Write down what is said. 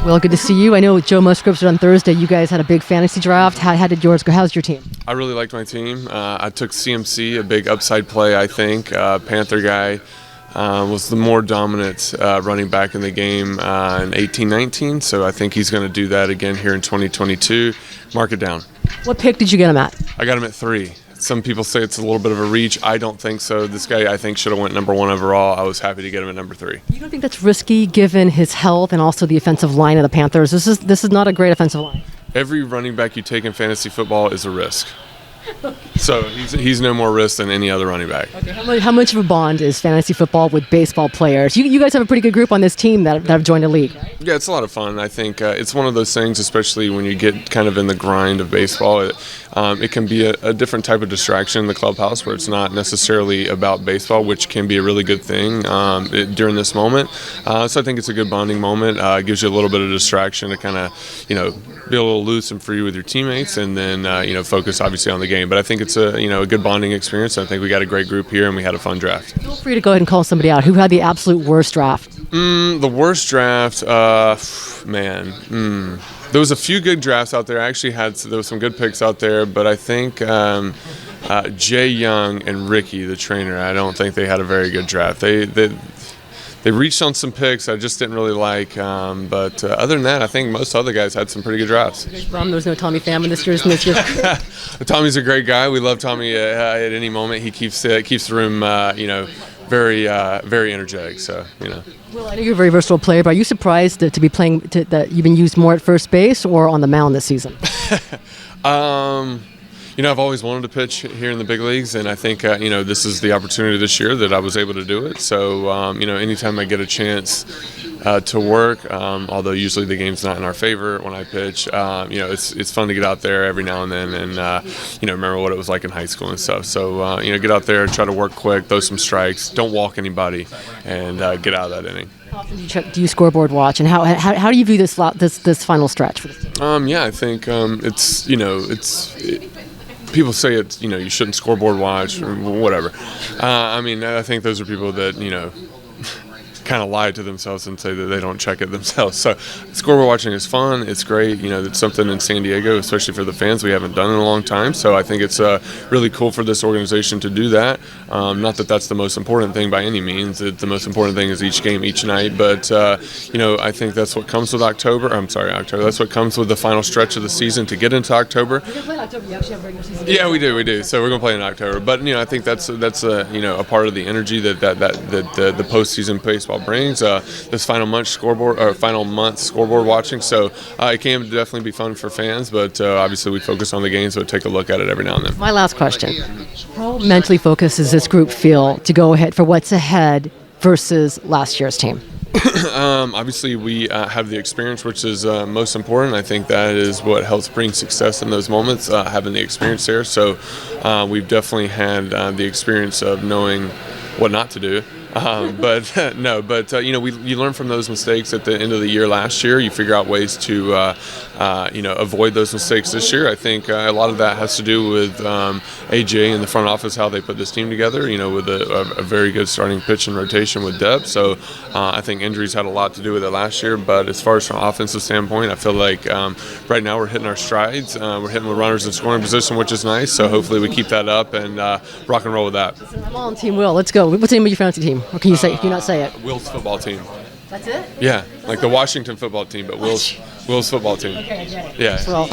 Well, good to see you. I know Joe Musgrove's on Thursday. You guys had a big fantasy draft. How did yours go? How's your team? I really liked my team. I took CMC, a big upside play, I think. Panther guy was the more dominant running back in the game in 18-19, so I think he's going to do that again here in 2022. Mark it down. What pick did you get him at? I got him at 3. Some people say it's a little bit of a reach. I don't think so. This guy, I think, should have went number 1 overall. I was happy to get him at number 3. You don't think that's risky given his health and also the offensive line of the Panthers? This is not a great offensive line. Every running back you take in fantasy football is a risk. So he's no more risk than any other running back. Okay, how much of a bond is fantasy football with baseball players? You guys have a pretty good group on this team that have joined the league, right? Yeah, it's a lot of fun. I think it's one of those things, especially when you get kind of in the grind of baseball. It can be a different type of distraction in the clubhouse where it's not necessarily about baseball, which can be a really good thing during this moment. So I think it's a good bonding moment. It gives you a little bit of distraction to kind of, be a little loose and free with your teammates, and then focus obviously on the game. But I think it's a good bonding experience. I think we got a great group here, and we had a fun draft. Feel free to go ahead and call somebody out. Who had the absolute worst draft? The worst draft, man. There was a few good drafts out there. There was some good picks out there, but I think Jay Young and Ricky, the trainer, I don't think they had a very good draft. They reached on some picks I just didn't really like, but other than that, I think most other guys had some pretty good drafts. There was no Tommy Pham this year's. Tommy's a great guy. We love Tommy at any moment. He keeps the room, very very energetic. So Well, I know you're a very versatile player, but are you surprised to be playing that you've been used more at first base or on the mound this season? I've always wanted to pitch here in the big leagues, and I think, this is the opportunity this year that I was able to do it. So, anytime I get a chance to work, although usually the game's not in our favor when I pitch, it's fun to get out there every now and then and, remember what it was like in high school and stuff. So, get out there, try to work quick, throw some strikes, don't walk anybody, and get out of that inning. How often do you scoreboard watch, and how do you view this final stretch for this team? I think people say it's, you shouldn't scoreboard watch or whatever. I think those are people that, kind of lie to themselves and say that they don't check it themselves. So scoreboard watching is fun. It's great. It's something in San Diego, especially for the fans, we haven't done in a long time. So I think it's really cool for this organization to do that. Not that that's the most important thing by any means. The most important thing is each game, each night. But, I think that's what comes with October. That's what comes with the final stretch of the season to get into October. You can play in October. You actually have regular season. Yeah, we do. So we're going to play in October. But, I think that's a part of the energy that the postseason baseball brings. This final month scoreboard watching. So it can definitely be fun for fans, but obviously we focus on the game, so take a look at it every now and then. My last question. How mentally focused does this group feel to go ahead for what's ahead versus last year's team? Obviously, we have the experience, which is most important. I think that is what helps bring success in those moments, having the experience there. So we've definitely had the experience of knowing what not to do. You learn from those mistakes at the end of the year last year. You figure out ways to, avoid those mistakes this year. I think a lot of that has to do with AJ and the front office, how they put this team together, with a very good starting pitch and rotation with depth. So I think injuries had a lot to do with it last year. But as far as from an offensive standpoint, I feel like right now we're hitting our strides. We're hitting with runners in scoring position, which is nice. So hopefully we keep that up and rock and roll with that. I'm on Team Will. Let's go. What's the name of your fantasy team? Or can you not say it? Will's football team. That's it? Yeah, like the Washington football team, but Will's football team. Okay, I get it. Yeah. Well,